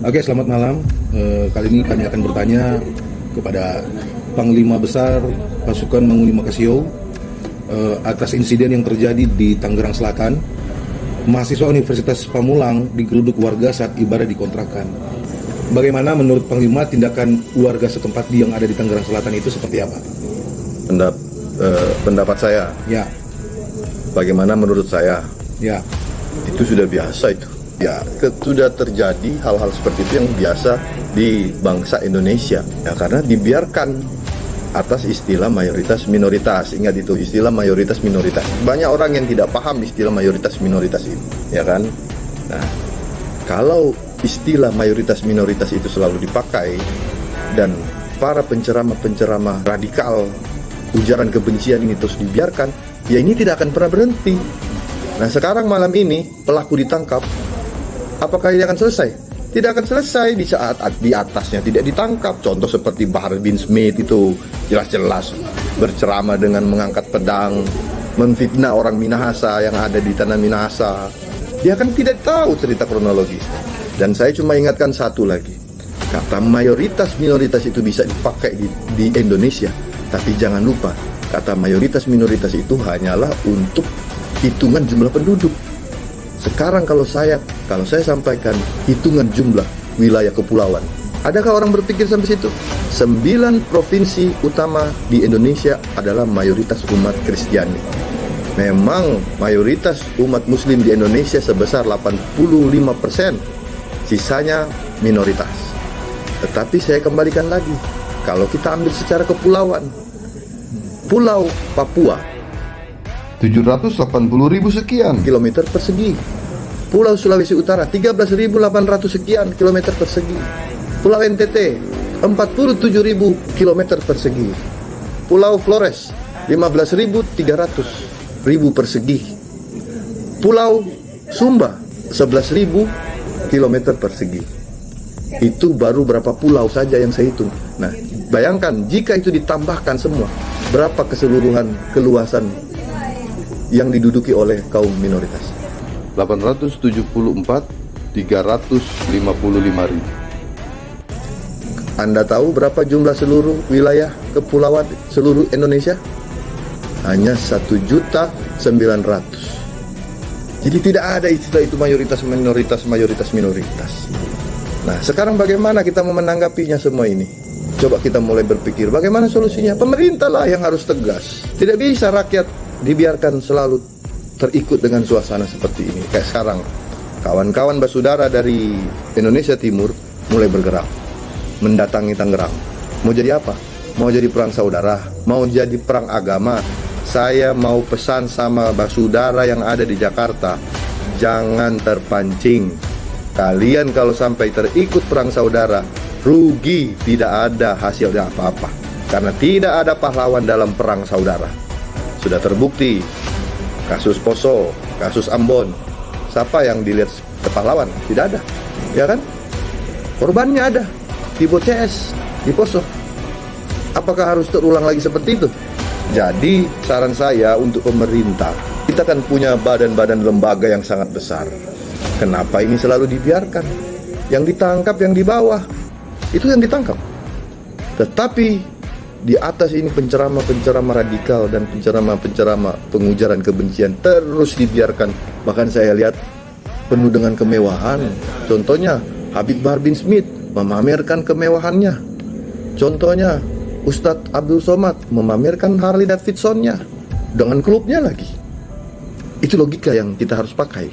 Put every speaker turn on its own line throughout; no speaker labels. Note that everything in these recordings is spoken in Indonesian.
Oke, selamat malam. Kali ini kami akan bertanya kepada Panglima Besar Pasukan Manguni Makasio atas insiden yang terjadi di Tangerang Selatan. Mahasiswa Universitas Pamulang digeruduk warga saat ibadah di kontrakan. Bagaimana menurut Panglima tindakan warga setempat yang ada di Tangerang Selatan itu seperti apa?
Pendapat saya,
Ya,
bagaimana menurut saya,
ya,
itu sudah biasa itu. Ya, sudah terjadi hal-hal seperti itu yang biasa di bangsa Indonesia. Ya, karena dibiarkan atas istilah mayoritas minoritas. Ingat itu, istilah mayoritas minoritas. Banyak orang yang tidak paham istilah mayoritas minoritas ini, ya kan? Nah, kalau istilah mayoritas minoritas itu selalu dipakai dan para penceramah-penceramah radikal ujaran kebencian ini terus dibiarkan, ya ini tidak akan pernah berhenti. Nah, sekarang malam ini pelaku ditangkap. Apakah ini akan selesai? Tidak akan selesai di saat di atasnya tidak ditangkap. Contoh seperti Bahar bin Smith itu jelas-jelas berceramah dengan mengangkat pedang, memfitnah orang Minahasa yang ada di tanah Minahasa. Dia kan tidak tahu cerita kronologis. Dan saya cuma ingatkan satu lagi. Kata mayoritas minoritas itu bisa dipakai di Indonesia. Tapi jangan lupa, kata mayoritas minoritas itu hanyalah untuk hitungan jumlah penduduk. Sekarang kalau saya sampaikan hitungan jumlah wilayah kepulauan, adakah orang berpikir sampai situ? 9 provinsi utama di Indonesia adalah mayoritas umat Kristiani. Memang mayoritas umat Muslim di Indonesia sebesar 85%, sisanya minoritas. Tetapi saya kembalikan lagi, kalau kita ambil secara kepulauan, Pulau Papua 780.000 sekian kilometer persegi. Pulau Sulawesi Utara 13.800 sekian kilometer persegi. Pulau NTT 47.000 kilometer persegi. Pulau Flores 15.300 persegi. Pulau Sumba 11.000 kilometer persegi. Itu baru berapa pulau saja yang saya hitung. Nah, bayangkan jika itu ditambahkan semua, berapa keseluruhan keluasan yang diduduki oleh kaum minoritas?
874.355.000.
Anda tahu berapa jumlah seluruh wilayah kepulauan seluruh Indonesia? Hanya 1.900.000. Jadi tidak ada istilah itu mayoritas minoritas. Nah, sekarang bagaimana kita mau menanggapinya semua ini? Coba kita mulai berpikir bagaimana solusinya. Pemerintah lah yang harus tegas. Tidak bisa rakyat dibiarkan selalu terikut dengan suasana seperti ini. Kayak sekarang, kawan-kawan basudara dari Indonesia Timur mulai bergerak, mendatangi Tangerang. Mau jadi apa? Mau jadi perang saudara? Mau jadi perang agama? Saya mau pesan sama basudara yang ada di Jakarta, jangan terpancing. Kalian kalau sampai terikut perang saudara, rugi, tidak ada hasilnya apa-apa. Karena tidak ada pahlawan dalam perang saudara. Sudah terbukti kasus Poso, kasus Ambon. Siapa yang dilihat pahlawan? Tidak ada, ya kan? Korbannya ada di BOCS, di Poso. Apakah harus terulang lagi seperti itu? Jadi saran saya untuk pemerintah, kita kan punya badan-badan lembaga yang sangat besar. Kenapa ini selalu dibiarkan? Yang ditangkap yang di bawah, itu yang ditangkap. Tetapi di atas ini penceramah-penceramah radikal dan penceramah-penceramah pengujaran kebencian terus dibiarkan. Bahkan saya lihat penuh dengan kemewahan. Contohnya Habib Bahar bin Smith memamerkan kemewahannya. Contohnya Ustadz Abdul Somad memamerkan Harley Davidson-nya dengan klubnya lagi. Itu logika yang kita harus pakai.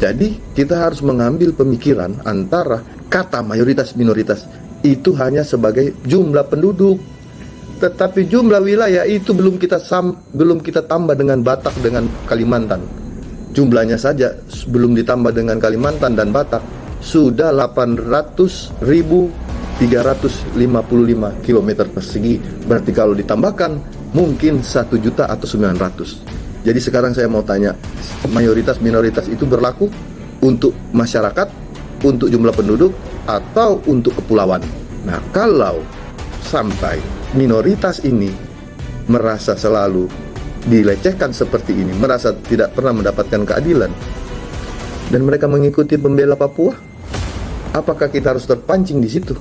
Jadi kita harus mengambil pemikiran antara kata mayoritas minoritas itu hanya sebagai jumlah penduduk, tetapi jumlah wilayah itu belum kita tambah dengan Batak dengan Kalimantan. Jumlahnya saja belum ditambah dengan Kalimantan dan Batak sudah 800.355 km persegi. Berarti kalau ditambahkan mungkin 1 juta atau 900. Jadi sekarang saya mau tanya, mayoritas minoritas itu berlaku untuk masyarakat, untuk jumlah penduduk, atau untuk kepulauan? Nah, kalau sampai minoritas ini merasa selalu dilecehkan seperti ini, merasa tidak pernah mendapatkan keadilan, dan mereka mengikuti pembela Papua, Apakah kita harus terpancing di situ?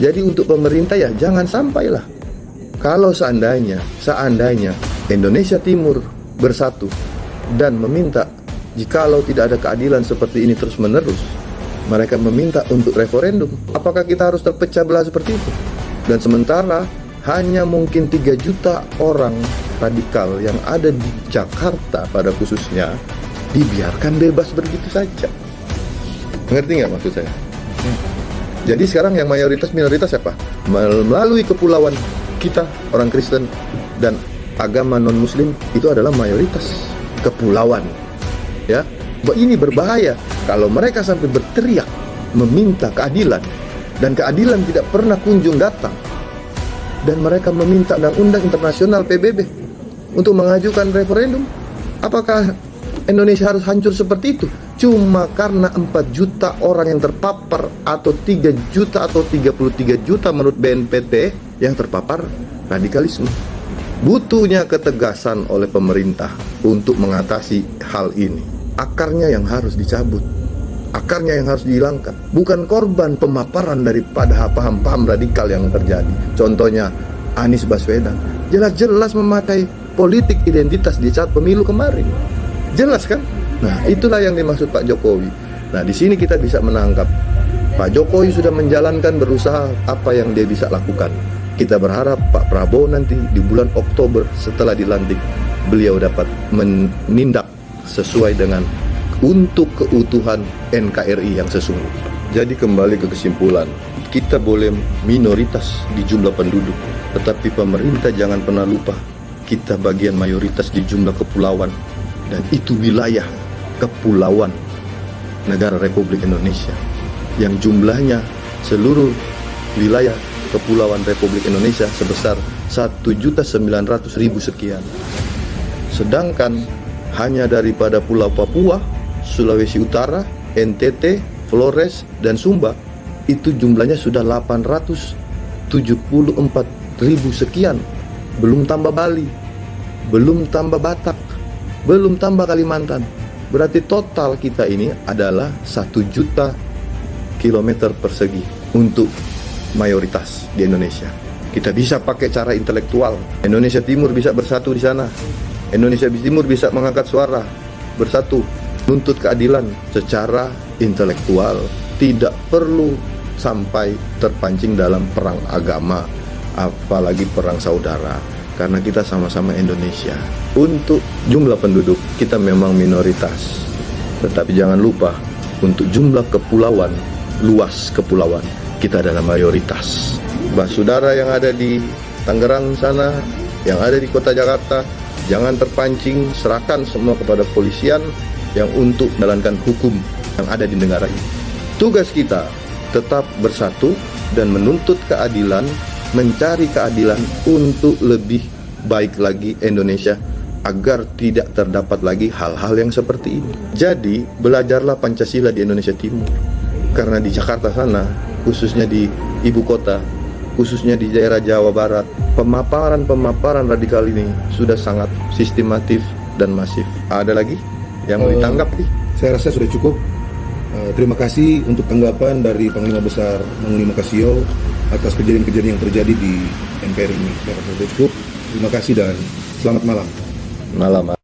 Jadi untuk pemerintah ya jangan sampailah. Kalau seandainya Indonesia Timur bersatu dan meminta, jikalau tidak ada keadilan seperti ini terus-menerus, mereka meminta untuk referendum, apakah kita harus terpecah belah seperti itu? Dan sementara hanya mungkin 3 juta orang radikal yang ada di Jakarta pada khususnya dibiarkan bebas begitu saja. Ngerti nggak maksud saya? Jadi sekarang yang mayoritas minoritas siapa? Melalui kepulauan kita orang Kristen dan agama non-Muslim itu adalah mayoritas kepulauan. Ya, ini berbahaya kalau mereka sampai berteriak meminta keadilan dan keadilan tidak pernah kunjung datang. Dan mereka meminta undang-undang internasional PBB untuk mengajukan referendum. Apakah Indonesia harus hancur seperti itu? Cuma karena 4 juta orang yang terpapar atau 3 juta atau 33 juta menurut BNPT yang terpapar radikalisme. Butuhnya ketegasan oleh pemerintah untuk mengatasi hal ini. Akarnya yang harus dicabut. Akarnya yang harus dihilangkan, bukan korban pemaparan daripada paham-paham radikal yang terjadi. Contohnya Anies Baswedan jelas-jelas memakai politik identitas di saat pemilu kemarin, jelas kan? Nah, itulah yang dimaksud Pak Jokowi. Nah, di sini kita bisa menangkap Pak Jokowi sudah menjalankan, berusaha apa yang dia bisa lakukan. Kita berharap Pak Prabowo nanti di bulan Oktober setelah dilantik, beliau dapat menindak sesuai dengan untuk keutuhan NKRI yang sesungguhnya. Jadi kembali ke kesimpulan, kita boleh minoritas di jumlah penduduk, tetapi pemerintah jangan pernah lupa kita bagian mayoritas di jumlah kepulauan, dan itu wilayah kepulauan negara Republik Indonesia yang jumlahnya seluruh wilayah kepulauan Republik Indonesia sebesar 1.900.000 sekian. Sedangkan hanya daripada Pulau Papua, Sulawesi Utara, NTT, Flores, dan Sumba itu jumlahnya sudah 874.000 sekian. Belum tambah Bali, belum tambah Batak, belum tambah Kalimantan. Berarti total kita ini adalah 1 juta kilometer persegi untuk mayoritas di Indonesia. Kita bisa pakai cara intelektual. Indonesia Timur bisa bersatu di sana. Indonesia Timur bisa mengangkat suara, bersatu, nuntut keadilan secara intelektual. Tidak perlu sampai terpancing dalam perang agama, apalagi perang saudara, karena kita sama-sama Indonesia. Untuk jumlah penduduk kita memang minoritas, tetapi jangan lupa untuk jumlah kepulauan, luas kepulauan, kita adalah mayoritas. Saudara yang ada di Tangerang sana, yang ada di kota Jakarta, jangan terpancing, serahkan semua kepada polisian yang untuk menjalankan hukum yang ada di negara ini. Tugas kita tetap bersatu dan menuntut keadilan, mencari keadilan untuk lebih baik lagi Indonesia, agar tidak terdapat lagi hal-hal yang seperti ini. Jadi, belajarlah Pancasila di Indonesia Timur. Karena di Jakarta sana, khususnya di ibu kota, khususnya di daerah Jawa Barat, pemaparan radikal ini sudah sangat sistematif dan masif. Ada lagi yang mau ditanggapi?
Saya rasa sudah cukup. Terima kasih untuk tanggapan dari Panglima Besar Manguni Makasio atas kejadian-kejadian yang terjadi di NKRI ini. Saya rasa sudah cukup. Terima kasih dan selamat malam.
Malam.